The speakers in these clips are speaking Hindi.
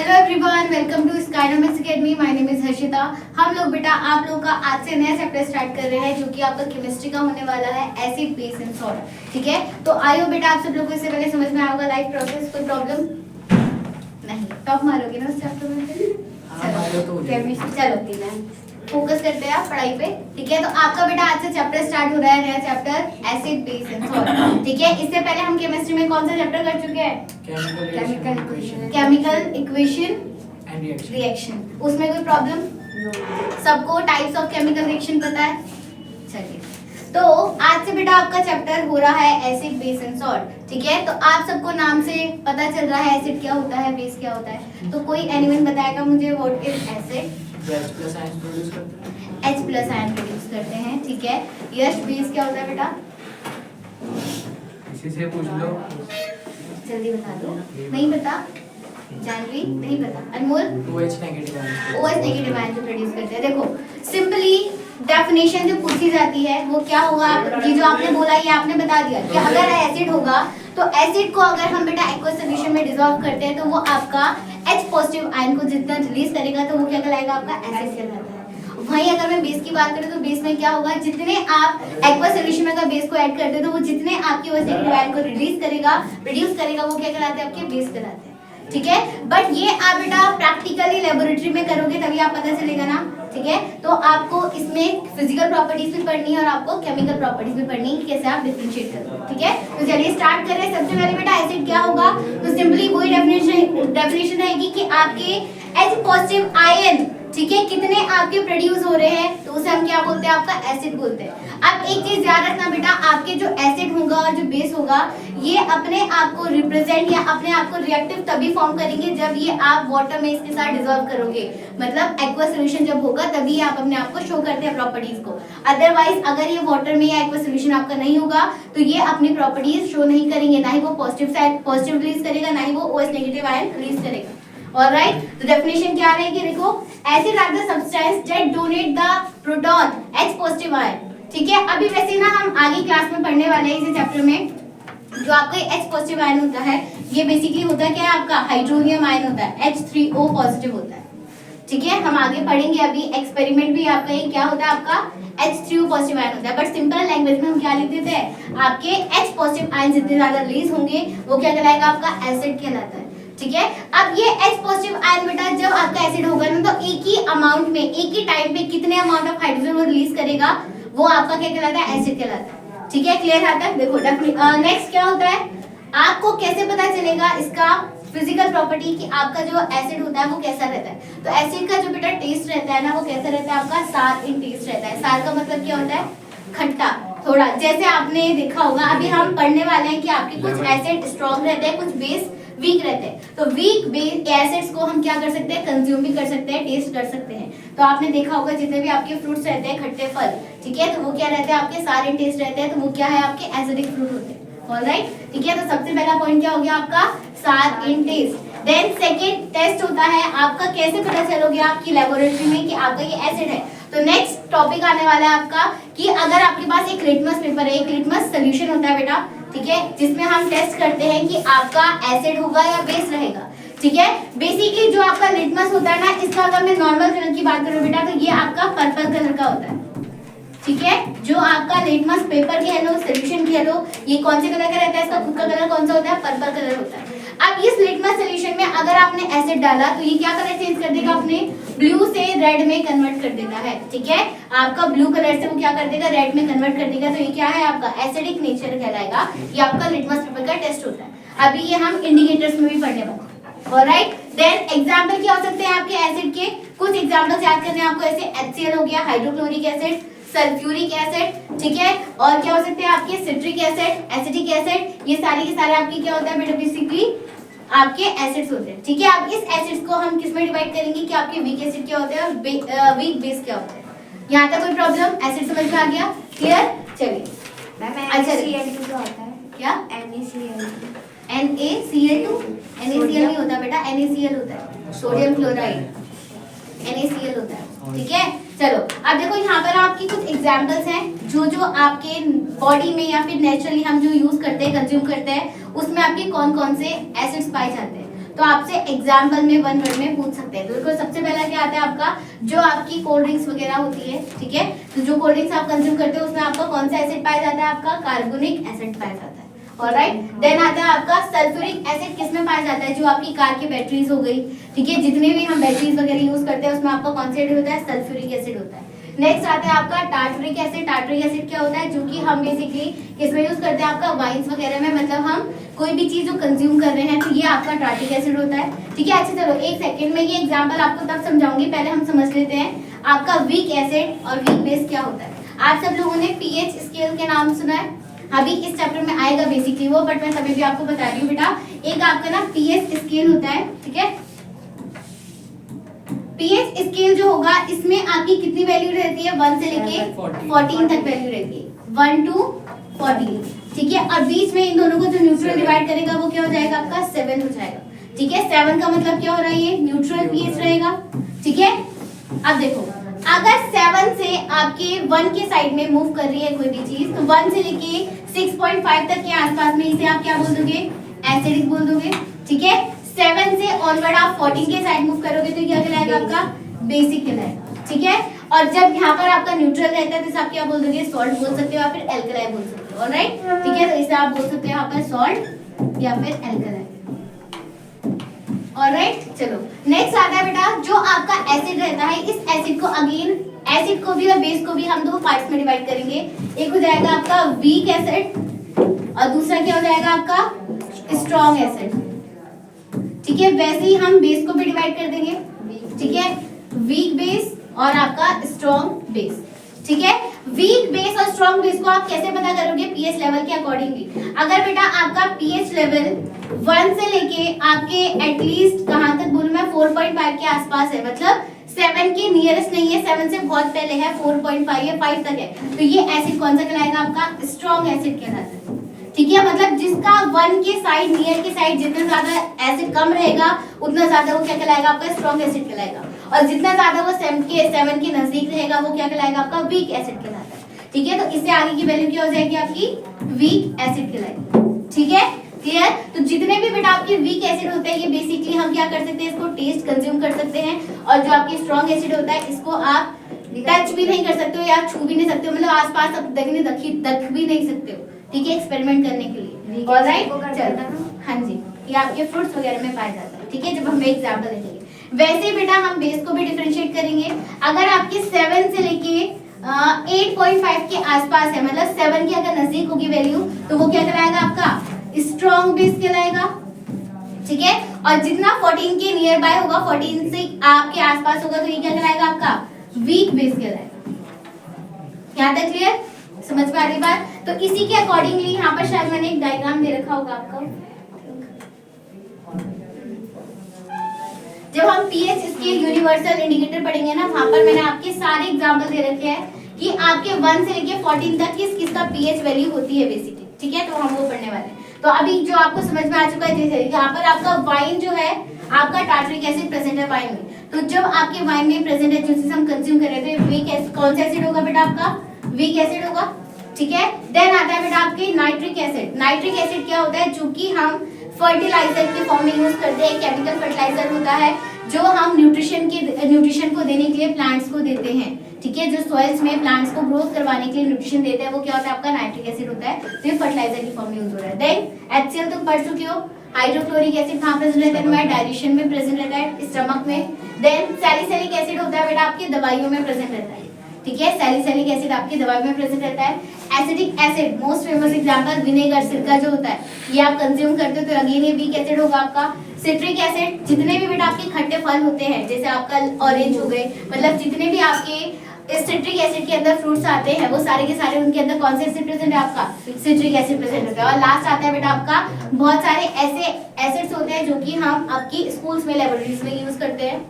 Hello everyone, welcome to Skynomics academy. My name is Harshita. हम लोग बेटा आप लोगों का आज से नया चैप्टर स्टार्ट कर रहे हैं जो कि आपका केमिस्ट्री का होने वाला है, एसिड बेस एंड सॉल्ट। ठीक है, तो आई होप बेटा आप सब लोगों को इससे पहले समझ में आया होगा लाइफ प्रोसेस। कोई प्रॉब्लम नहीं? टॉप मारोगे ना उस चैप्टर में? चलो फोकस करते हैं आप पढ़ाई पे। ठीक है, तो आपका बेटा आज से चैप्टर स्टार्ट हो रहा है, नया chapter acid base and salt. ठीक है, इससे पहले हम केमिस्ट्री में कौन सा चैप्टर कर चुके हैं? Chemical equation and reaction. उसमें कोई प्रॉब्लम? सबको टाइप्स ऑफ केमिकल रिएक्शन पता है? चलिए, तो आज से बेटा आपका चैप्टर हो रहा है एसिड बेस एंड सॉल्ट। ठीक है, तो आप सबको नाम से पता चल रहा है एसिड क्या होता है, बेस क्या होता है। तो कोई एनीवन बताएगा मुझे what is acid? H+ ion produce करते हैं। H+ आयन प्रोड्यूस करते हैं। ठीक है, यश बेस क्या होता है बेटा? इसी से पूछ लो, जल्दी बता दो। नहीं पता? जानवी नहीं पता? अनमोल? OH negative ion. OH negative ion जो प्रोड्यूस करते हैं। देखो सिंपली डेफिनेशन जो पूछी जाती है वो क्या होगा? ये जो आपने बोला ये आपने बता दिया कि अगर एसिड होगा तो एसिड को अगर हम बेटा एक्वस सॉल्यूशन में डिसॉल्व करते हैं तो वो आपका H+ आयन को जितना रिलीज करेगा तो वो क्या कहलाएगा? आपका एसिड कहलाता है। वहीं अगर मैं बेस की बात करूं तो बेस में क्या होगा? जितने आप एक्वस सॉल्यूशन में अगर बेस को ऐड करते हो तो वो जितने आपकी OH नेगेटिव आयन को रिलीज करेगा, प्रोड्यूस करेगा, वो क्या कहलाते हैं? आपके बेस कहलाते हैं। ठीक है, बट ये आप बेटा प्रैक्टिकली लेबोरेटरी में करोगे तभी आप पता चलेगा ना। ठीक है, तो आपको इसमें फिजिकल प्रॉपर्टीज भी पढ़नी है और आपको केमिकल प्रॉपर्टीज भी पढ़नी है, कैसे आप डिफरेंशिएट करोगे। ठीक है, तो चलिए स्टार्ट करें। सबसे पहले बेटा एसिड क्या होगा? तो सिंपली वही डेफिनेशन रहेगी कि आपके H+ आयन, ठीक है, कितने आपके प्रोड्यूस हो रहे हैं तो उसे हम क्या बोलते हैं? आपका एसिड बोलते हैं। अब एक चीज याद रखना बेटा, आपके जो एसिड होगा और जो बेस होगा ये अपने आप को रिप्रेजेंट या अपने आप को रिएक्टिव तभी फॉर्म करेंगे जब ये आप वाटर में इसके साथ डिसॉल्व करोगे। मतलब एक्वस सॉल्यूशन जब होगा तभी आप अपने आप को शो करते हैं प्रॉपर्टीज को। अदरवाइज अगर ये वाटर में या एक्वस सॉल्यूशन आपका नहीं होगा तो ये अपनी प्रॉपर्टीज शो नहीं करेंगे, ना ही वो पॉजिटिव रिलीज करेगा, ना ही वो OH नेगेटिव आयन रिलीज करेगा। ऑलराइट, तो डेफिनेशन क्या रहेगी? देखो, acid are the substance that donate the proton H+ ion. ठीक है, अभी वैसे ना हम आगे क्लास में पढ़ने वाले हैं इसी चैप्टर में जो आपका H+ आयन होता है ये बेसिकली होता है क्या? आपका हाइड्रोनियम आयन होता है, H3O पॉजिटिव होता है। ठीक है, हम आगे पढ़ेंगे, अभी एक्सपेरिमेंट भी आपका ये क्या होता है? आपका H3O पॉजिटिव आयन होता है। बट सिंपल लैंग्वेज में हम क्या लिख देते हैं? आपके H+ आयन जितने ज्यादा रिलीज होंगे वो क्या कहलाएगा? आपका एसिड कहलाता है। ठीक है, अब ये H+ आयन बेटा जब आपका एसिड होगा ना तो एक ही अमाउंट में, एक ही टाइम पे कितने अमाउंट ऑफ हाइड्रोजन वो रिलीज करेगा वो आपका क्या कहलाता है? एसिड कहलाता है। ठीक है, क्लियर आता है? देखो नेक्स्ट क्या होता है? आपको कैसे पता चलेगा इसका फिजिकल प्रॉपर्टी कि आपका जो एसिड होता है वो कैसा रहता है? तो एसिड का जो बेटा टेस्ट रहता है ना वो कैसा रहता है? आपका सार इन टेस्ट रहता है। सार का मतलब क्या होता है? खट्टा थोड़ा। जैसे आपने देखा होगा अभी हम पढ़ने वाले हैं कि आपके कुछ एसिड स्ट्रॉन्ग रहते हैं, कुछ बेस वीक रहते हैं। तो वीक बेस एसिड्स को हम क्या कर सकते हैं? कंज्यूम भी कर सकते हैं, टेस्ट कर सकते हैं। तो आपने देखा होगा जितने भी आपके फ्रूट्स रहते हैं, खट्टे फल, ठीक है, तो वो क्या रहते हैं? आपके सारे टेस्ट रहते हैं, तो वो क्या है? आपके एसिडिक फ्रूट होते हैं। ऑलराइट, ठीक है, तो सबसे पहला पॉइंट क्या हो गया आपका? सार इन टेस्ट। देन सेकंड टेस्ट होता है आपका, कैसे पता चलोगे आपकी लेबोरेटरी में कि आपका ये एसिड है? तो नेक्स्ट टॉपिक आने वाला है आपका कि अगर आपके पास एक लिटमस पेपर है, एक लिटमस सोल्यूशन होता है बेटा, ठीक है, जिसमें हम टेस्ट करते हैं कि आपका एसिड होगा या बेस रहेगा। ठीक है, बेसिकली जो आपका लिटमस होता है ना, इसका अगर मैं नॉर्मल कलर की बात करूं बेटा तो ये आपका पर्पल कलर का होता है। ठीक है, जो आपका लिटमस पेपर कह लो, सोल्यूशन कह लो, ये कौन से कलर का रहता है? इसका खुद का कलर कौन सा होता है? पर्पल कलर होता है। अब इस लिटमस सोल्यूशन में अगर आपने एसिड डाला तो ये क्या कलर चेंज कर देगा? अपने ब्लू से रेड में कन्वर्ट कर देता है। ठीक है, आपका ब्लू कलर से वो क्या कर देगा? रेड में कन्वर्ट कर देगा। तो ये क्या है? आपका एसिडिक नेचर कहलाएगा। ये आपका लिटमस पेपर का टेस्ट होता है। अभी ये हम इंडिकेटर्स में भी पढ़ने वाले हैं। ऑलराइट, देन एग्जांपल क्या हो सकते हैं आपके एसिड के? कुछ एग्जांपल्स याद करने हैं आपको, ऐसे HCl हो गया, हाइड्रोक्लोरिक एसिड, सल्फ्यूरिक एसिड, ठीक है, और क्या हो सकते हैं आपके? सिट्रिक एसिड, एसिटिक एसिड, ये सारे के सारे आपके क्या होता है बेटा? बेसिकली आपके एसिड्स होते हैं। ठीक है, अब इस एसिड्स को हम किस में डिवाइड करेंगे कि आपके वीक एसिड क्या होते हैं और वीक बेस क्या होते हैं। यहाँ तक कोई प्रॉब्लम? एसिड समझ में आ गया? क्लियर? चलिए, अच्छा NaCl2 होता है क्या? NaCl2 NaCl2 NaCl नहीं होता बेटा, NaCl होता है, सोडियम क्लोराइड, NaCl होता है। ठीक है, चलो अब देखो यहाँ पर आपकी कुछ एग्जांपल्स हैं जो आपके बॉडी में या फिर नेचुरली हम जो यूज करते हैं, कंज्यूम करते हैं, उसमें आपके कौन कौन से एसिड्स पाए जाते हैं। तो आपसे एग्जाम्पल में 1 वर्ड में पूछ सकते हैं। तो देखो सबसे पहला क्या आता है आपका, जो आपकी कोल्ड ड्रिंक्स वगैरह होती है, ठीक है, तो जो कोल्ड ड्रिंक्स आप कंज्यूम करते हो उसमें आपका कौन सा एसिड पाया जाता है, आपका कार्बोनिक एसिड पाया जाता है। ऑलराइट, देन आता है आपका सल्फ्यूरिक एसिड, किसमें पाया जाता है, जो आपकी कार की बैटरीज हो गई, ठीक है, जितने भी हम बैटरीज वगैरह यूज करते हैं उसमें आपका कौन सा एसिड होता है, सल्फ्यूरिक एसिड होता है। नेक्स्ट आता है आपका टार्टरिक एसिड। टार्टरिक एसिड क्या होता है, जो कि हम बेसिकली किसमें यूज करते हैं, आपका वाइन्स वगैरह में, मतलब हम कोई भी चीज जो कंज्यूम कर रहे हैं तो ये आपका टार्टरिक एसिड होता है, ठीक है। अच्छा चलो एक सेकंड में ये एग्जांपल आपको तब समझाऊंगी, पहले हम समझ लेते हैं आपका वीक एसिड और वीक बेस क्या होता है। आप सब लोगों ने पीएच स्केल के नाम सुना है, अभी इस चैप्टर में आएगा बेसिकली वो, बट मैं तभी भी आपको बता रही हूँ बेटा। एक आपका ना पीएच स्केल होता है, ठीक है। पीएच स्केल जो होगा इसमें आपकी कितनी वैल्यू रहती है, 1 से लेके 14 तक वैल्यू रहती है, 1 to 14, ठीक है। और बीच में इन दोनों को जो न्यूट्रल डिवाइड करेगा वो क्या हो जाएगा, आपका 7 हो जाएगा, ठीक है। 7 का मतलब क्या हो रहा है, ये न्यूट्रल पीएच रहेगा, ठीक है। अब देखो अगर 7 से आपके 1 के साइड में मूव कर रही है कोई भी चीज, तो 1 से लेके 6.5 तक के आसपास में इसे आप क्या बोल दोगे, एसिडिक बोल दोगे, ठीक है। 7 से ऑनवर्ड आप 14 के साइड मूव करोगे तो क्या कहलाएगा, आपका बेसिक कहलाएगा, ठीक है। और जब यहाँ पर आपका न्यूट्रल रहता है तो आप क्या बोल दोगे, सॉल्ट बोल सकते हो या फिर एल्कलाई बोल सकते हो, ऑलराइट, ठीक है। तो इसे आप बोल सकते हो यहाँ पर सॉल्ट या फिर एल्कलाई, ऑलराइट। चलो नेक्स्ट आता है बेटा, जो आपका एसिड रहता है, इस एसिड को अगेन, एसिड को भी और बेस को भी हम दो पार्ट्स में डिवाइड करेंगे। एक हो जाएगा आपका वीक एसिड और दूसरा क्या हो जाएगा आपका स्ट्रॉन्ग एसिड, ठीक है। वैसे ही हम बेस को भी डिवाइड कर देंगे, ठीक है, वीक बेस और आपका स्ट्रॉन्ग बेस, ठीक है। वीक बेस और स्ट्रॉन्ग बेस को आप कैसे पता करोगे, पीएच लेवल के अकॉर्डिंगली। अगर बेटा आपका पीएच लेवल 1 से लेके आपके एटलीस्ट कहां तक बोलूं मैं, 4.5 के आसपास है, मतलब 7 के नियरेस्ट नहीं है, 7 से बहुत पहले है, 4.5 या 5 तक है, तो ये एसिड कौन सा कहलाएगा, आपका स्ट्रॉन्ग एसिड कहलाता है, ठीक है। मतलब जिसका 1 के साइड, नियर के साइड जितना ज्यादा एसिड कम रहेगा उतना ज्यादा वो क्या कहलाएगा, आपका स्ट्रॉन्ग एसिड कहलाएगा, और जितना ज्यादा वो 7 के नजदीक रहेगा वो क्या कहलाएगा, आपका वीक एसिड कहलाता है, ठीक है। तो इससे आगे की वैल्यू क्या हो जाएगी, आपकी वीक एसिड कहलाएगी, ठीक है, क्लियर। तो जितने भी बेटा आपके वीक एसिड होते हैं ये बेसिकली हम क्या कर सकते हैं, इसको टेस्ट कंज्यूम कर सकते हैं, और जो आपके स्ट्रॉन्ग एसिड होता है इसको आप टच भी नहीं कर सकते हो या छू भी नहीं सकते हो, मतलब आसपास तक देख भी नहीं सकते हो, ठीक है, एक्सपेरिमेंट करने के लिए, ऑलराइट। चलो हाँ जी, ये आपके फ्रूट्स वगैरह में पाया जाता है, ठीक है, जब हम एग्जांपल देखेंगे। वैसे बेटा हम बेस को भी डिफरेंशिएट करेंगे। अगर आपके 7 से लेके 8.5 के आसपास है, मतलब 7 के अगर नजदीक होगी वैल्यू तो वो क्या कहलाएगा, आपका स्ट्रॉन्ग बेस कहलाएगा, ठीक है। और जितना 14 के नियर बाय होगा, 14 से आपके आसपास होगा, तो ये क्या कहलाएगा, आपका वीक बेस कहलाएगा। यहाँ तक क्लियर, समझ में आ रही बात। तो इसी के अकॉर्डिंगली यहाँ पर शायद मैंने एक डायग्राम दे रखा होगा आपको, जब हम पीएच स्केल यूनिवर्सल इंडिकेटर पढ़ेंगे ना, वहां पर मैंने आपके सारे एग्जांपल दे रखे हैं कि आपके 1 से लेके 14 तक किस किस का पीएच वैल्यू होती है बेसिकली, ठीक है। तो हम वो पढ़ने वाले हैं। तो अभी जो आपको समझ में आ चुका है, जैसे यहाँ पर आपका वाइन जो है, आपका टार्टरिक एसिड प्रेजेंट है वाइन में, तो जब आपके वाइन में प्रेजेंट है, जो चीज हम कंज्यूम कर रहे थे, वीक एसिड, कौन सा एसिड होगा बेटा, आपका वीक एसिड होगा, ठीक है। देन आता है बेटा आपके नाइट्रिक एसिड। नाइट्रिक एसिड क्या होता है, जो कि हम फर्टिलाइजर के फॉर्म में यूज करते हैं, केमिकल फर्टिलाइजर होता है जो हम न्यूट्रिशन को देने के लिए प्लांट्स को देते हैं, ठीक है। जो सॉइल्स में प्लांट्स को ग्रोथ करवाने के लिए न्यूट्रिशन देते हैं वो क्या होता है, आपका नाइट्रिक एसिड होता है, तो ये फर्टिलाइजर की फॉर्म में यूज हो रहा है। देन HCl तुम पढ़ चुके हो, हाइड्रोक्लोरिक एसिड कहाँ प्रेजेंट रहता है, तुम्हारे डाइजेशन में प्रेजेंट रहता है, स्टमक में। देन सैलिसिलिक एसिड होता है बेटा आपकी दवाइयों में प्रेजेंट रहता है, ठीक है, सैलिसिलिक एसिड आपकी दवाई में प्रेजेंट रहता है। Acidic acid, most famous example vinegar, सिरका जो होता है, ये आप कंज्यूम करते हो तो अगेन ये वीक एसिड होगा आपका। सिट्रिक एसिड, जितने भी बेटा आपके खट्टे फल होते हैं, जैसे आपका ऑरेंज हो गए, मतलब जितने भी आपके सिट्रिक एसिड के अंदर फ्रूट्स आते हैं वो सारे के सारे उनके अंदर कौन से एसिड प्रेजेंट है, आपका सिट्रिक एसिड प्रेजेंट होता है। और लास्ट आता है बेटा आपका, बहुत सारे ऐसे एसिड्स होते हैं जो कि हम आपकी स्कूल्स में, लेबोरेटरीज में यूज करते हैं,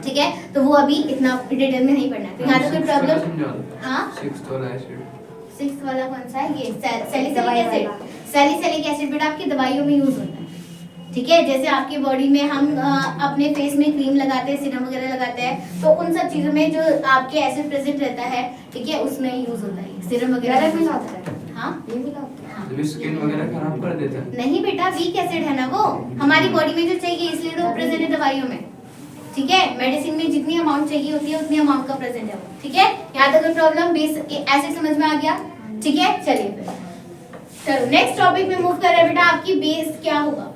ठीक है, तो वो अभी इतना डिटेल में नहीं पढ़ना है। तो यहाँ तो कोई प्रॉब्लम, हाँ 6th वाला कौन सा है, ये सैलिसिलिक एसिड। सैलिसिलिक एसिड बेटा आपकी दवाइयों में यूज होता है, ठीक है। जैसे आपकी बॉडी में हम अपने फेस में क्रीम लगाते हैं, सीरम वगैरह लगाते हैं, तो उन सब चीजों में जो आपके एसिड प्रेजेंट रहता है, ठीक है, उसमें यूज होता है, सीरम वगैरह में होता है, हाँ ये भी होता है, हाँ तो भी स्किन वगैरह खराब कर देता है। नहीं बेटा, वीक एसिड है ना वो, हमारी बॉडी में जो चाहिए इसलिए तो प्रेजेंट है दवाइयों में। ठीक है, मेडिसिन में जितनी अमाउंट चाहिए होती है उतनी अमाउंट का प्रेजेंट है वो। ठीक है, यहाँ तक कोई प्रॉब्लम? बेस एसिड समझ में आ गया? ठीक है, चलिए फिर चलो नेक्स्ट टॉपिक में मूव कर रहे हैं बेटा। आपकी बेस क्या होगा?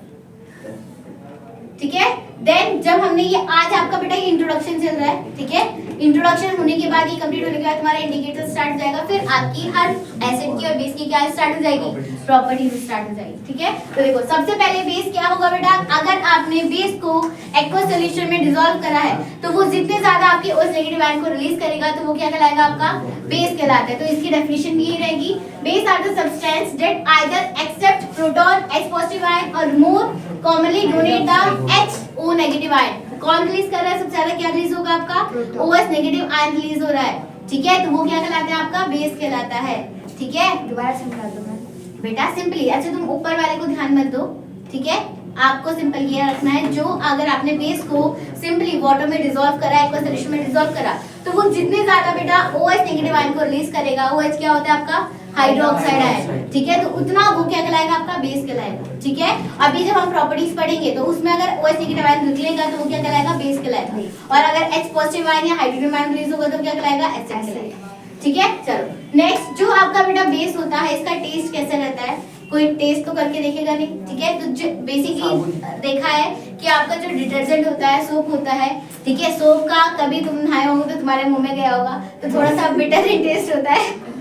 ठीक है, देन जब हमने ये आज आपका बेटा ये इंट्रोडक्शन चल रहा है। ठीक है, इंट्रोडक्शन होने के बाद, ये कंप्लीट होने के बाद तुम्हारा इंडिकेटर स्टार्ट हो जाएगा। फिर आपकी हर एसिड की और बेस की क्या स्टार्ट हो जाएगी? प्रॉपर्टीज स्टार्ट हो जाएगी। ठीक है, तो देखो सबसे पहले बेस क्या होगा बेटा? अगर आपने बेस को एक्वस सॉल्यूशन में डिसॉल्व करा है तो वो जितने ज्यादा आपके OH नेगेटिव आयन को रिलीज करेगा तो वो क्या कहलाएगा? आपका बेस कहलाता है। तो इसकी डेफिनेशन ये रहेगी, base are the substance that either accept proton H positive ion or more commonly donate the HO negative ion. कौन रिलीज कर रहा है? सबसे ज्यादा क्या रिलीज होगा? आपका OH नेगेटिव आयन रिलीज हो रहा है। ठीक है, तो वो क्या कहलाता है? आपका बेस कहलाता है। ठीक है, दोबारा समझा दो मैं। बेटा सिंपली, अच्छा तुम ऊपर वाले को ध्यान मत दो। ठीक है, आपको सिंपल ये रखना है, जो अगर आपने बेस को सिंपली वाटर में डिसॉल्व करा, एक्वस सॉल्यूशन में डिसॉल्व करा, तो वो जितने ज्यादा बेटा OH नेगेटिव आयन को रिलीज करेगा, OH क्या होता है? आपका हाइड्रोक्साइड आयन। ठीक है, तो उतना वो क्या कहलाएगा? आपका बेस कहलाएगा। ठीक है, अभी जब हम प्रॉपर्टीज पढ़ेंगे तो उसमें अगर OH नेगेटिव आयन निकलेगा तो वो क्या कहलाएगा? बेस कहलाएगा। और अगर H पॉजिटिव आयन या हाइड्रोजन आयन रिलीज होगा तो क्या कहलाएगा? एसिड कहलाएगा। ठीक है, चलो नेक्स्ट जो आपका बेटा बेस होता है, इसका टेस्ट कैसा रहता है? कोई टेस्ट तो करके देखेगा नहीं। ठीक है, तो बेसिकली देखा है कि आपका जो डिटर्जेंट होता है, सोप होता है। ठीक है, सोप का कभी तुम नहाए होंगे तो तुम्हारे मुंह में गया होगा तो थोड़ा सा बिटर ही टेस्ट होता है।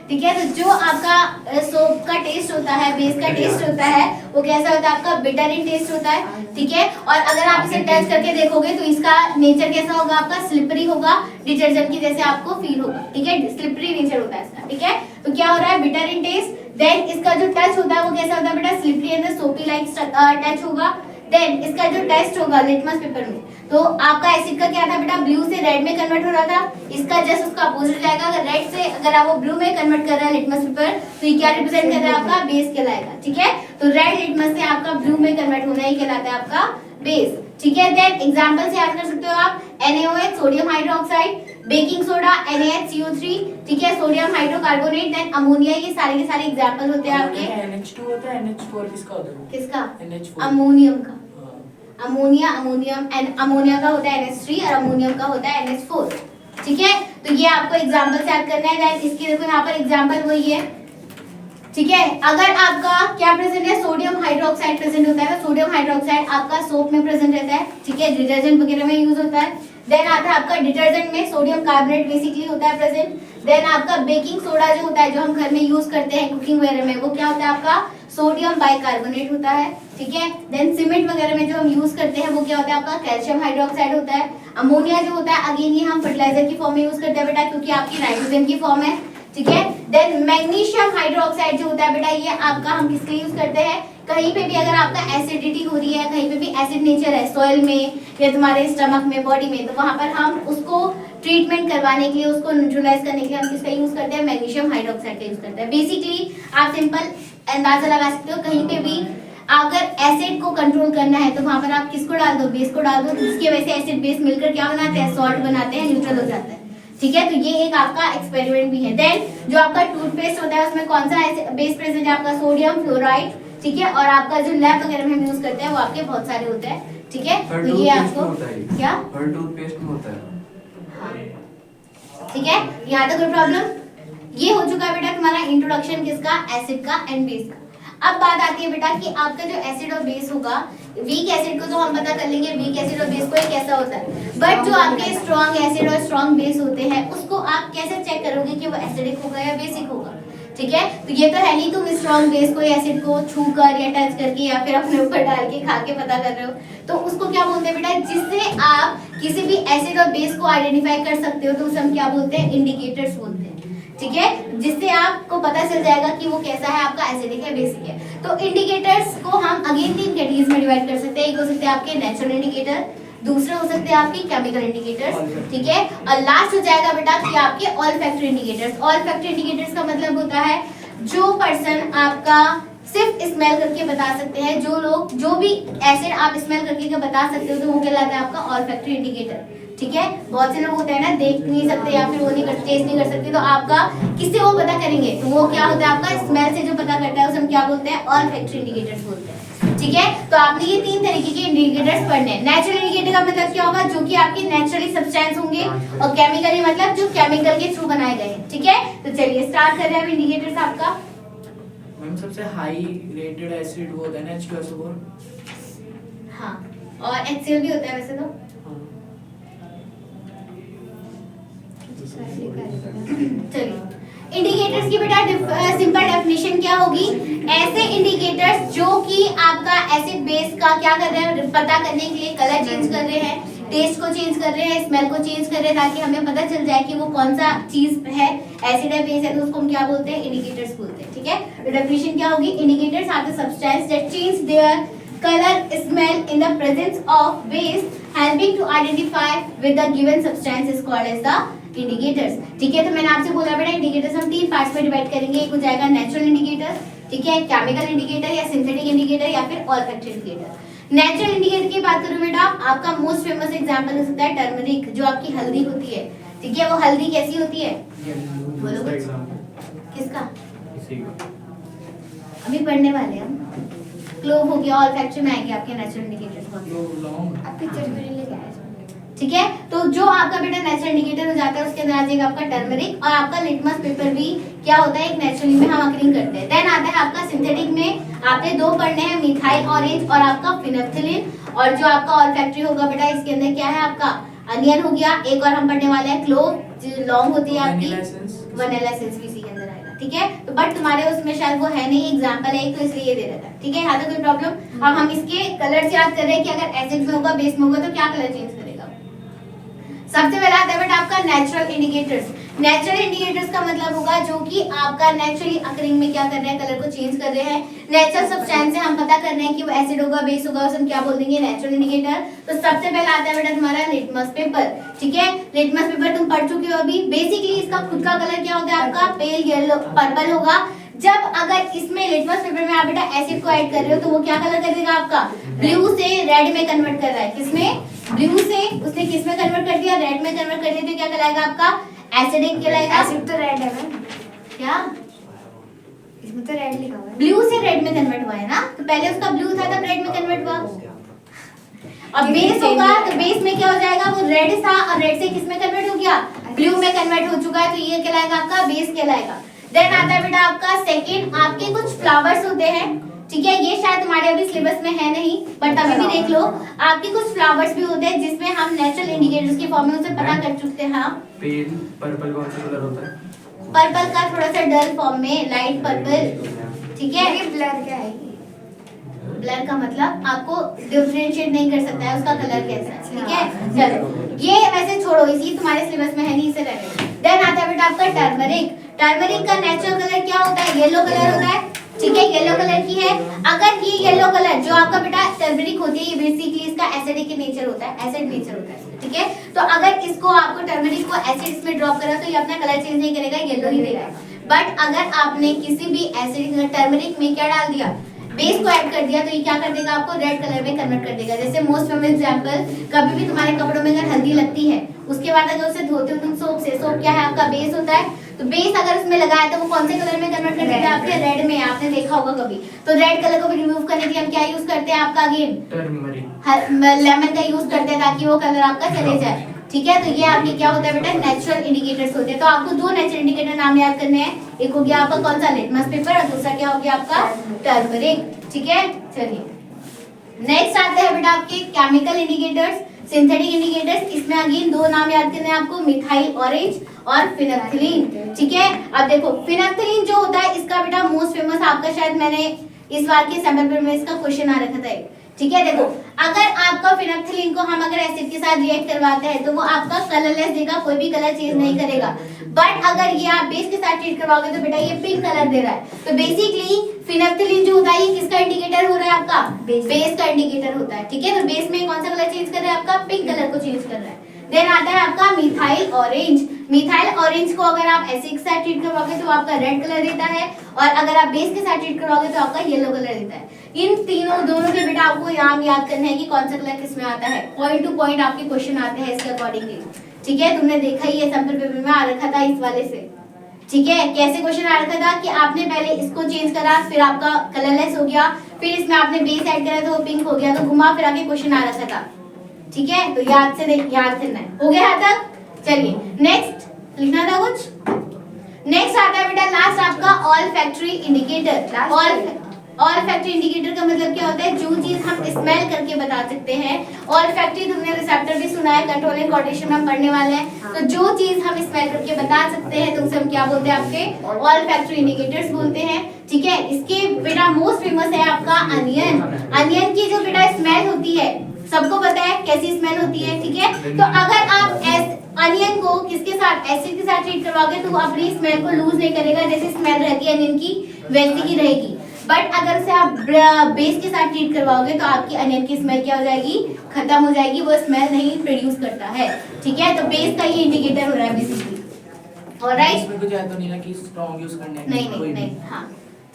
ठीक है, तो जो आपका सोप का टेस्ट होता है, बेस का टेस्ट होता है, वो कैसा होता है? आपका बिटर इन टेस्ट होता है। ठीक है, और अगर आप इसे टच करके देखोगे तो इसका नेचर कैसा होगा? आपका स्लिपरी होगा, डिटर्जेंट की जैसे आपको फील होगा। ठीक है, स्लिपरी नेचर होता है इसका। ठीक है, तो क्या हो रहा है? Bitter in test. देन इसका जो टच होता है वो कैसा होता है बेटा? स्लिपरी एंड सोपी लाइक टच होगा। देन इसका जो टेस्ट होगा लिटमस पेपर में, तो आपका एसिड का क्या था बेटा? ब्लू से रेड में कन्वर्ट हो रहा था। इसका जस्ट उसका अपोजिट जाएगा। अगर रेड से अगर आप वो ब्लू में कन्वर्ट कर रहा है लिटमस पेपर, तो ये क्या रिप्रेजेंट कर रहा है? आपका बेस कहलाएगा। ठीक है, तो रेड लिटमस से आपका ब्लू में कन्वर्ट होना ही कहलाता है आपका बेस। ठीक है, देन एग्जांपल से याद कर सकते हो आप, NaOH sodium hydroxide, baking soda NaHCO3, ठीक है, सोडियम हाइड्रोकार्बोनेट, देन अमोनिया, ये सारे के सारे एग्जांपल होते हैं आपके। NH2 होता है, NH4 किसका होता है? किसका? NH4 अमोनियम का। हाँ। अमोनिया, अमोनियम एंड अमोनिया का होता है NH3 और अमोनियम का होता है NH4। ठीक है, तो ये आपको एग्जांपल से याद करना है। देन इसकी देखो यहाँ पर एग्जांपल वही है। ठीक है, अगर आपका क्या प्रेजेंट है? सोडियम हाइड्रोक्साइड प्रेजेंट होता है, तो सोडियम हाइड्रोक्साइड आपका सोप में प्रेजेंट रहता है। ठीक है, डिटर्जेंट वगैरह में यूज होता है। देन आता है आपका डिटर्जेंट में सोडियम कार्बोनेट बेसिकली होता है प्रेजेंट। देन आपका बेकिंग सोडा जो होता है, जो हम घर में यूज करते हैं कुकिंग वगैरह में, वो क्या होता है? आपका सोडियम बाइकार्बोनेट होता है। ठीक है, देन सीमेंट वगैरह में जो हम यूज करते हैं वो क्या होता है? आपका कैल्शियम हाइड्रोक्साइड होता है। अमोनिया जो होता है अगेन ये हम फर्टिलाइजर की फॉर्म में यूज करते हैं बेटा, क्योंकि आपकी नाइट्रोजन की फॉर्म है। ठीक है, देन मैग्नीशियम हाइड्रोक्साइड जो होता है बेटा, ये आपका हम किसके लिए यूज करते हैं? कहीं पे भी अगर आपका एसिडिटी हो रही है, कहीं पे भी एसिड नेचर है सॉइल में या तुम्हारे स्टमक में, बॉडी में, तो वहां पर हम उसको ट्रीटमेंट करवाने के लिए, उसको न्यूट्रलाइज करने के लिए हम किसका यूज करते हैं? मैग्नीशियम हाइड्रोक्साइड का यूज करते हैं। बेसिकली आप सिंपल अंदाजा लगा सकते हो, कहीं पे भी अगर एसिड को कंट्रोल करना है तो वहां पर आप किसको डाल दो? बेस को डाल दो, जिसकी वजह से एसिड बेस मिलकर क्या बनाते हैं? सॉल्ट बनाते हैं, न्यूट्रल हो जाता है। ठीक है, तो ये एक आपका एक्सपेरिमेंट भी है। देन जो आपका टूथपेस्ट होता है उसमें कौन सा बेस प्रेजेंट है? आपका सोडियम फ्लोराइड। ठीक है, और आपका जो लैब वगैरह में हम यूज करते हैं वो आपके बहुत सारे होते हैं। ठीक है, तो ये आपको क्या? हर टूथपेस्ट में होता है। ठीक है, यहाँ तक कोई प्रॉब्लम? ये हो चुका है बेटा तुम्हारा इंट्रोडक्शन किसका? एसिड का एंड बेस का। अब बात आती है बेटा कि आपका जो एसिड और बेस होगा, वीक एसिड को तो हम पता कर लेंगे, वीक एसिड और बेस को ये कैसा होता है, बट जो आपके स्ट्रॉन्ग एसिड और स्ट्रॉन्ग बेस होते हैं उसको आप कैसे चेक करोगे कि वो एसिडिक होगा या बेसिक होगा? ठीक है, तो ये तो है नहीं तुम स्ट्रॉन्ग बेस को या एसिड को छू कर या टच करके या फिर अपने ऊपर डाल के खा के पता कर रहे हो, तो उसको क्या बोलते हैं बेटा? जिससे आप किसी भी एसिड और बेस को आइडेंटिफाई कर सकते हो तो उसे हम क्या बोलते हैं? इंडिकेटर्स बोलते हैं। ठीक है, जिससे आपको पता चल जाएगा कि वो कैसा है, आपका एसिडिक है बेसिक है। तो इंडिकेटर्स को हम अगेन 3 कैटेगरीज में डिवाइड कर सकते हैं। एक हो सकते हैं आपके नेचुरल इंडिकेटर, दूसरे हो सकते हैं आपके केमिकल इंडिकेटर्स। ठीक है, और लास्ट हो जाएगा बेटा कि आपके all factor indicators. All factor indicators का मतलब होता है जो पर्सन आपका सिर्फ स्मेल करके बता सकते हैं। जो भी एसिड आप स्मेल करके बता सकते हो तो वो कहलाता है आपका ऑल्फैक्टरी इंडिकेटर। ठीक है, बहुत से लोग होते हैं ना, देख नहीं सकते या फिर वो नहीं कर टेस्ट नहीं कर सकते, तो आपका किससे वो पता करेंगे, तो वो क्या होता है आपका स्मेल से जो पता करता है उसे हम क्या बोलते हैं, ऑल्फैक्टरी इंडिकेटर्स बोलते हैं। ठीक है, तो आपने ये 3 तरीके के इंडिकेटर्स पढ़ने हैं। नेचुरल इंडिकेटर का मतलब क्या होगा, जो कि आपके नेचुरली सब्सटेंस होंगे, और केमिकली मतलब जो केमिकल के थ्रू बनाए गए हैं। ठीक है, तो चलिए स्टार्ट कर रहे हैं अब इंडिकेटर्स आपका। मैम सबसे हाई रेटेड एसिड वो होता है ना H2SO4। हाँ, और HCl भी होता है वैसे तो। चलिए, इंडिकेटर्स की बेटा सिंपल डेफिनेशन क्या होगी, ऐसे इंडिकेटर्स जो कि आपका एसिड बेस का क्या कर रहे हैं, पता करने के लिए कलर चेंज कर रहे हैं, टेस्ट को चेंज कर रहे हैं, स्मेल को चेंज कर रहे हैं, ताकि हमें पता चल जाए कि वो कौन सा चीज है, एसिड है बेस है, तो उसको हम क्या बोलते हैं, इंडिकेटर्स बोलते हैं। ठीक है, तो डेफिनेशन क्या होगी, indicators are the substance that change their color smell in the presence of base helping to identify with the given substance is called as the indicators। ठीक है, तो मैंने आपसे बोला बेटा इंडिकेटर्स हम 3 पार्ट्स में डिवाइड करेंगे। एक हो जाएगा नेचुरल इंडिकेटर, ठीक है, केमिकल इंडिकेटर या सिंथेटिक इंडिकेटर या फिर ऑल्फैक्टरी इंडिकेटर। नेचुरल इंडिकेटर की बात करूं बेटा, आपका मोस्ट फेमस एग्जांपल हो सकता है टर्मरिक, जो आपकी हल्दी होती है। ठीक है, वो हल्दी कैसी होती है, बोलो किसका, अभी पढ़ने वाले हम। क्लोव हो गया, ऑल्फैक्टरी में आएंगे आपके नेचुरल इंडिकेटर्स। अब पिक्चर में ले गया है। ठीक है, तो जो आपका बेटा नेचुरल इंडिकेटर हो जाता है उसके अंदर आ जाएगा आपका टर्मरिक, और आपका लिटमस पेपर भी क्या होता है, एक नेचुरली में हम अक्रिंग करते हैं। देन आता है आपका सिंथेटिक में, आपने 2 पढ़ने हैं, मिथाइल ऑरेंज और आपका फिनेप्थिलिन। और जो आपका ऑल्फैक्टरी होगा बेटा, इसके अंदर क्या है आपका अनियन हो गया, एक और हम पढ़ने वाले हैं क्लोव, जो लौंग होती है आपकी, वनीला एसेंस भी इसी के अंदर आएगा। ठीक है, तो बट तुम्हारे उसमें शायद वो है नहीं, एग्जांपल है एक, तो इसलिए ये दे रखा है। ठीक है, यहाँ तक कोई प्रॉब्लम। अब हम इसके कलर्स याद कर रहे हैं कि अगर एसिड में होगा, बेस में होगा, तो क्या कलर चेंज करेगा। सबसे पहला आता है बेटा आपका नेचुरल इंडिकेटर्स। नेचुरल इंडिकेटर्स का मतलब होगा जो कि आपका नेचुरली अकरिंग में क्या कर रहे हैं, कलर को चेंज कर रहे हैं। नेचुरल सब्सटेंस से हम पता कर रहे हैं कि वो एसिड होगा, बेस होगा, उसे हम क्या बोल देंगे, नेचुरल इंडिकेटर। तो सबसे पहला आता है बेटा तुम्हारा लिटमस पेपर। ठीक है, लिटमस पेपर तुम पढ़ चुके हो अभी। बेसिकली इसका खुद का कलर क्या होता है आपका, पेल येलो पर्पल होगा। जब अगर इसमें लिटमस पेपर में आप बेटा एसिड को ऐड कर रहे हो तो वो क्या कलर कर देगा आपका, ब्लू से रेड में कन्वर्ट कर रहा है। किसमें, ब्लू से उसने किस में कन्वर्ट कर दिया, रेड में कन्वर्ट कर दिया, तो क्या कहलाएगा आपका एसिडिक कहलाएगा। एसिड तो रेड है मैम, क्या इसमें तो रेड लिखा हुआ है। ब्लू से रेड में कन्वर्ट हुआ है ना, तो पहले उसका ब्लू था तब रेड में कन्वर्ट हुआ। अब बेस होगा तो बेस में क्या हो जाएगा, वो रेड था और रेड से किस में कन्वर्ट हो गया, ब्लू में कन्वर्ट हो चुका है, तो ये कहलाएगा आपका बेस कहलाएगा। देन आता है बेटा आपका सेकंड, आपके कुछ फ्लावर्स होते हैं। ठीक है, ये शायद तुम्हारे अभी सिलेबस में है नहीं, बट अभी भी देख लो, आपके कुछ फ्लावर्स भी होते हैं जिसमें हम नेचुरल इंडिकेटर्स के फॉर्म में उसे पता कर चुके हैं। हाँ, पेल पर्पल कौन सा कलर होता है, पर्पल का थोड़ा सा डल फॉर्म में, लाइट पर्पल। ठीक है, ये ब्लर क्या है, ब्लर का मतलब आपको डिफरेंशिएट नहीं कर सकता है उसका कलर कैसा है। ठीक है, चलो ये वैसे छोड़ो, इसी तुम्हारे सिलेबस में है नहीं, इसे रहने। देन आता है बेटा आपका टर्मरिक। टर्मरिक का नेचुरल कलर क्या होता है, येलो कलर होता है। ठीक है, येलो कलर की है। अगर ये येलो कलर जो आपका बेटा टर्मरिक होती है, ये बेसिकली इसका एसिडिक नेचर होता है, एसिड नेचर होता है। ठीक है, तो अगर इसको आपको टर्मरिक को एसिड में ड्रॉप करा तो ये अपना कलर चेंज नहीं करेगा, येलो ही देगा। बट अगर आपने किसी भी एसिड टर्मरिक में क्या डाल दिया, बेस को ऐड कर दिया, तो ये क्या कर देगा, आपको रेड कलर में कन्वर्ट कर देगा। जैसे मोस्ट फेमस एग्जांपल, कभी भी तुम्हारे कपड़ों में अगर हल्दी लगती है, उसके बाद अगर उसे धोते हो तुम सोप से, सोप क्या है आपका बेस होता है, तो बेस अगर उसमें लगाया तो वो कौन से कलर में कन्वर्ट कर देगा, आपके रेड में। आपने देखा होगा कभी, तो रेड कलर को भी रिमूव करने के लिए हम क्या यूज करते हैं आपका, अगेन टर्मरिक, लेमन का यूज करते हैं ताकि वो कलर आपका चले जाए। ठीक है, तो ये आपके क्या होता है बेटा, नेचुरल इंडिकेटर्स होते हैं। तो आपको 2 नेचुरल इंडिकेटर नाम याद करने हैं, एक हो गया आपका कौन सा, लिटमस पेपर, और दूसरा क्या हो गया आपका टर्मरिक। ठीक है, चलिए नेक्स्ट आते हैं बेटा आपके केमिकल इंडिकेटर्स, सिंथेटिक इंडिकेटर्स। इसमें अगेन 2 नाम याद करने हैं आपको, मिथाइल ऑरेंज और फिनेप्थिलीन। ठीक है, अब देखो फिनेप्थिलीन जो होता है इसका बेटा मोस्ट फेमस, आपका शायद मैंने इस बार के सैंपल पेपर में इसका क्वेश्चन आ रखा था। ठीक है, देखो अगर आपका फिनेप्थिलीन को हम अगर एसिड के साथ रिएक्ट करवाते हैं तो वो आपका कलरलेस देगा, कोई भी कलर चेंज नहीं करेगा। बट अगर ये आप बेस के साथ ट्रीट करवाओगे तो बेटा ये पिंक कलर दे रहा है। तो बेसिकली फिनेप्थिलीन जो होता है ये किसका इंडिकेटर हो रहा है, आपका बेस का इंडिकेटर होता है। ठीक है, तो बेस में कौन सा कलर चेंज कर रहा है, आपका पिंक कलर को चेंज कर रहा है। देन आता है आपका मिथाइल ऑरेंज। मिथाइल ऑरेंज को अगर आप एसिड के साथ ट्रीट करवाओगे तो आपका रेड कलर देता है, और अगर आप बेस के साथ ट्रीट करवाओगे तो आपका येलो कलर देता है। इन तीनों दोनों के बेटा आपको नाम याद करना है कि कौन सा कलर किसमें आता है। पॉइंट टू पॉइंट आपके क्वेश्चन आते हैं इसके अकॉर्डिंगली, ठीक है। तुमने देखा ही है सैंपल पेपर में आ रखा था इस वाले से, ठीक है। कैसे क्वेश्चन आ रखा था कि आपने पहले इसको चेंज करा, फिर आपका कलरलेस हो गया, फिर इसमें आपने बेस ऐड करा तो वो पिंक हो गया, तो घुमा फिरा के क्वेश्चन आ रखा था, ठीक है। तो याद करना है। हो गया यहाँ तक? चलिए नेक्स्ट लिखना था कुछ। नेक्स्ट आता है बेटा लास्ट आपका all factory indicator. All factory indicator का मतलब क्या होता है? जो चीज हम स्मेल करके बता सकते हैं। ऑल फैक्ट्री तुमने रिसेप्टर भी सुना है, कंट्रोल एंड कोऑर्डिनेशन में हम पढ़ने वाले हैं। तो जो चीज हम स्मेल करके बता सकते हैं तो उसे हम क्या बोलते हैं? आपके ऑल फैक्ट्री इंडिकेटर्स बोलते हैं, ठीक है। इसके बेटा मोस्ट फेमस है आपका अनियन। अनियन की जो बेटा स्मेल होती है सबको पता है कैसी स्मेल होती है, ठीक है। तो अगर आप अनियन को किसके साथ, एसिड के साथ ट्रीट करवाओगे तो वो अपनी स्मेल को लूज नहीं करेगा, जैसे स्मेल रहती है अनियन की वैसी ही रहेगी। बट अगर उसे आप बेस के साथ ट्रीट करवाओगे तो आपकी अनियन की स्मेल क्या हो जाएगी? खत्म हो जाएगी, वो स्मेल नहीं प्रोड्यूस करता है, ठीक है। तो बेस का ये इंडिकेटर हो रहा है बेसिकली, ऑलराइट। इसमें कुछ है तो नहीं ना कि स्ट्रॉन्ग यूज करना है? नहीं, हाँ।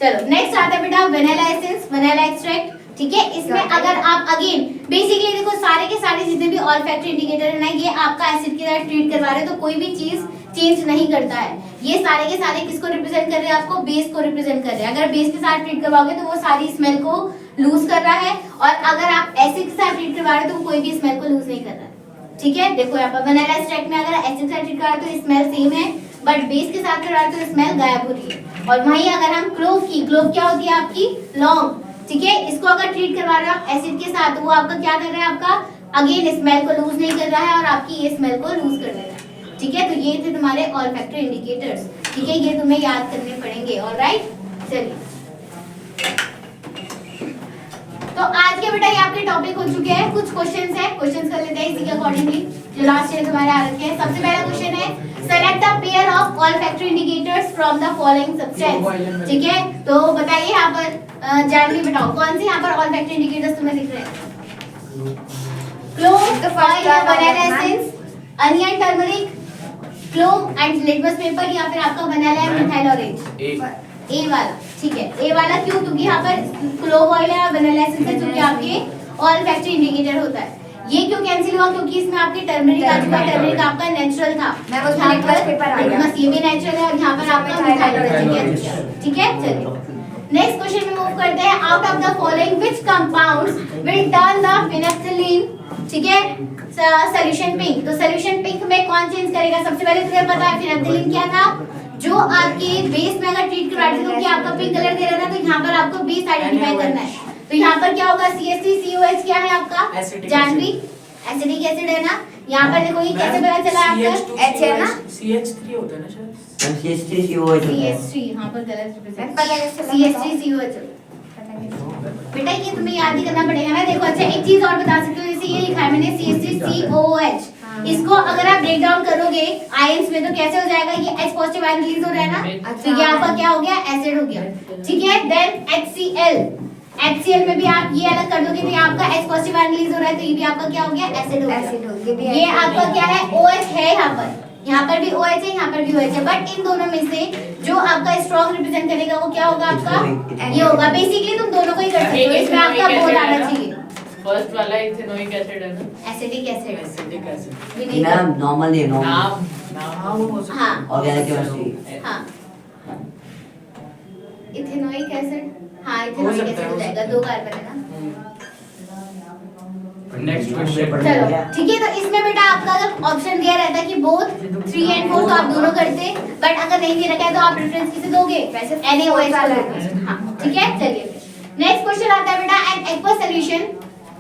चलो नेक्स्ट आता है बेटा वैनिला एसेंस, वैनिला एक्सट्रैक्ट, ठीक है। इसमें अगर आप अगेन बेसिकली देखो सारे के सारे जितने भी ऑल फैक्ट्री इंडिकेटर है ना, ये आपका एसिड के साथ ट्रीट करवा रहे हैं तो कोई भी चीज चेंज नहीं करता है। ये सारे के सारे किसको रिप्रेजेंट कर रहे हैं? आपको बेस को रिप्रेजेंट कर रहे हैं। अगर बेस के साथ ट्रीट करवाओगे तो वो सारी स्मेल को लूज कर रहा है, और अगर आप एसिड के साथ ट्रीट करवा रहे हो तो कोई भी स्मेल को लूज नहीं कर रहा है, ठीक है। देखो यहाँ पर वैनिला एक्सट्रैक्ट में अगर एसिड के साथ ट्रीट करा तो स्मेल सेम है, बट बेस के साथ करा तो स्मेल गायब हो रही है। और वहीं अगर हम क्लोव क्या होती है? आपकी लौंग, ठीक है। इसको अगर ट्रीट करवा रहे हो एसिड के साथ तो वो आपका क्या कर रहा है? आपका अगेन स्मेल को लूज नहीं कर रहा है और आपकी ये स्मेल को लूज कर दे रहा है, ठीक है। तो ये थे तुम्हारे ऑल फैक्ट्री इंडिकेटर्स, ठीक है। ये तुम्हें याद करने पड़ेंगे, ऑलराइट। चलिए तो आज के बेटा ये आपके टॉपिक हो चुके हैं। कुछ क्वेश्चंस हैं, क्वेश्चंस कर लेते हैं इसी के अकॉर्डिंगली जो लास्ट ईयर तुम्हारे आ रखे हैं। सबसे पहला क्वेश्चन है select the pair of all factory indicators from the following substance, ठीक है। तो बताइए यहाँ पर जानवी बताओ कौन से यहाँ पर ऑल फैक्ट्री इंडिकेटर्स तुम्हें दिख रहे हैं? क्लोव, ऑयल या vanilla essence, onion, turmeric, clove and litmus paper, या फिर आपका वैनिला या मिथाइल ऑरेंज? ए वाला, ठीक है। ए वाला क्यों? क्योंकि यहाँ पर क्लोव ऑयल या वैनिला एसेंस है जो कि आपके ऑल फैक्ट्री इंडिकेटर होता है। ये क्यों कैंसिल हुआ? क्योंकि इसमें आपके टर्मरिक आ चुका है, टर्मरिक आपका नेचुरल था, मैं वो लिटमस पेपर आ गया, बस ये भी नेचुरल है, और यहाँ पर आपका मिथाइल ऑरेंज है, ठीक है। चलिए नेक्स्ट क्वेश्चन में मूव करते हैं। Out of the following which compounds will turn the phenolphthalein, ठीक है, सॉल्यूशन पिंक। तो सॉल्यूशन पिंक में कौन चेंज करेगा? सबसे पहले तुम्हें पता है फिनेल्फ्थलीन क्या था? जो आपके बेस में अगर ट्रीट करवा रहे थे तो आपका पिंक कलर दे रहा था, तो यहाँ पर आपको बेस आइडेंटिफाई करना है। तो यहाँ पर क्या होगा? CH3COH क्या है आपका? जानवी, एसिडिक एसिड है ना। यहाँ पर देखो ये कैसे पता चला आपका? H है ना, CH3 होता है ना शायद? CH3COH CH3 यहाँ पर गलत रिप्रेजेंट, CH3COH। बेटा ये तुम्हें याद ही करना पड़ेगा ना। देखो अच्छा एक चीज और बता सकती हूँ, जैसे ये लिखा है मैंने CH3COOH, इसको अगर आप ब्रेक डाउन करोगे आयंस में तो कैसे हो जाएगा? ये H पॉजिटिव आयन रिलीज हो रहा है ना, तो ये आपका क्या हो गया? एसिड हो गया, ठीक है। देन HCl में भी आप ये अलग कर दोगे तो ये आपका H पॉजिटिव आयन रिलीज हो रहा है, तो ये भी आपका क्या हो गया? एसिड हो गया। ये आपका क्या है? OH है यहाँ पर भी OH है, यहाँ पर भी OH है, बट इन दोनों में से जो आपका स्ट्रॉन्ग रिप्रेजेंट करेगा वो क्या होगा? आपका ये होगा। बेसिकली तुम दोनों को ही कर सकते हो, इसमें आपका बोल आना चाहिए। फर्स्ट वाला इथेनोइक एसिड है ना? Acidic acid, acidic acid vinegar, नाम नॉर्मल है नॉर्मल नाम हो सकता हाँ है। ऑर्गेनिक केमिस्ट्री हाँ इथेनोइक एसिड, हाँ इथेनोइक सकता एसिड है, हो जाएगा, 2 कार्बन है ना। Next question. चलो ठीक है, तो इसमें बेटा आपका अगर ऑप्शन दिया रहता कि बोथ 3 and 4 तो आप दोनों करते, बट अगर नहीं दे रखा है तो आप प्रेफरेंस किसे दोगे? वैसे NaOH को दोगे। हाँ ठीक है, चलिए नेक्स्ट क्वेश्चन आता है बेटा एन एक्वस सॉल्यूशन,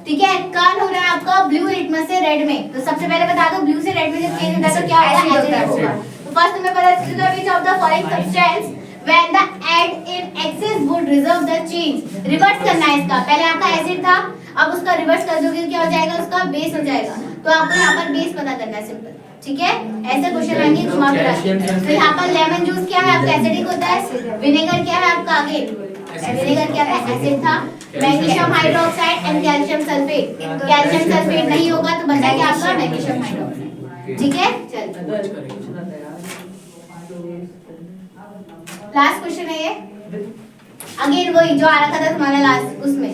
ठीक है, कौन हो रहा है आपका ब्लू लिटमस से रेड में। तो सबसे पहले बता दो ब्लू से रेड में जब चेंज होता है तो क्या होगा? एसिड होगा। तो फर्स्ट तुम्हें पता चलेगा which of the following substance when the add in excess would resolve the change। Reverse करना है इसका, पहले आपका एसिड था, अब उसका रिवर्स कर दोगे क्या हो जाएगा? उसका बेस हो जाएगा। तो आपको यहाँ पर बेस पता करना है, सिंपल, ठीक है। ऐसे क्वेश्चन आएंगे घुमा फिरा के। तो यहाँ पर लेमन जूस क्या है आपका? एसिडिक होता है। विनेगर क्या है आपका? आगे विनेगर क्या था? एसिड था। Magnesium hydroxide and calcium sulphate, calcium sulphate नहीं होगा तो बचा क्या आपका? Magnesium hydroxide. ठीक है चल लास्ट क्वेश्चन है ये अगेन वही जो आ रखा था तुम्हारा लास्ट उसमें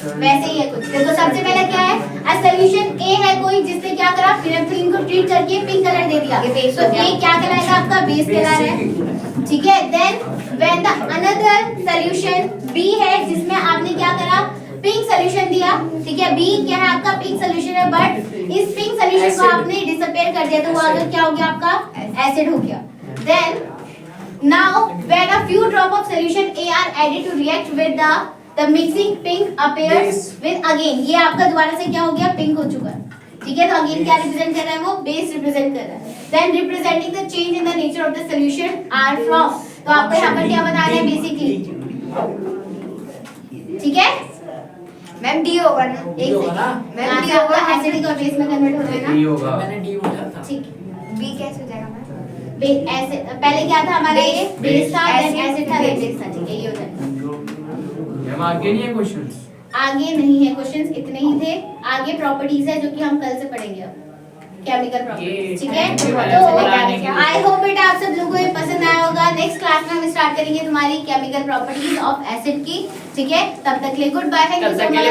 वैसे ही है कुछ देखो सबसे पहले क्या है अ सॉल्यूशन ए है कोई जिसने क्या करा फिनेफ्रिन को ट्रीट करके पिंक कलर दे दिया तो ए क्या कहलाएगा आपका बेस कहला रहा है ठीक है then when the another solution be है जिसमें आपने क्या करा पिंक सॉल्यूशन दिया ठीक है बी क्या है आपका पिंक सॉल्यूशन है बट इस पिंक सॉल्यूशन को आपने डिसअपीयर कर दिया तो वो आगे क्या हो गया आपका एसिड हो गया then now when a few drop of solution A are added to react with the mixing pink appears with again ये आपका दोबारा से क्या हो गया पिंक हो चुका है ठीक है तो अगेन क्या रिप्रेजेंट कर रहा है वो बेस रिप्रेजेंट कर रहा है then representing the change in the nature of the solution are from तो आपको यहाँ पर क्या बता रहे हैं बेसिकली ठीक है मैम डी होगा ना एक सेकंड यहाँ से आपका एसिडिक और बेस में कन्वर्ट हो रहा है डी ना होगा मैंने डी बोला था ठीक है बी कैसे हो जाएगा मैम ऐसे पहले क्या था हमारा ये बेस था देन acid, एसिड था देन बेस था ठीक है ये हो जाएगा हम आगे नहीं है क्वेश्चंस आगे नहीं है क्वेश्चंस इतने ही थे आगे प्रॉपर्टीज है जो कि हम कल से पढ़ेंगे अब केमिकल प्रॉपर्टीज ठीक है तो आई होप बेटा आप सब लोगों को ये पसंद आया होगा नेक्स्ट क्लास में हम स्टार्ट करेंगे तुम्हारी केमिकल प्रॉपर्टीज ऑफ एसिड की ठीक है तब तक के लिए good bye thank you so much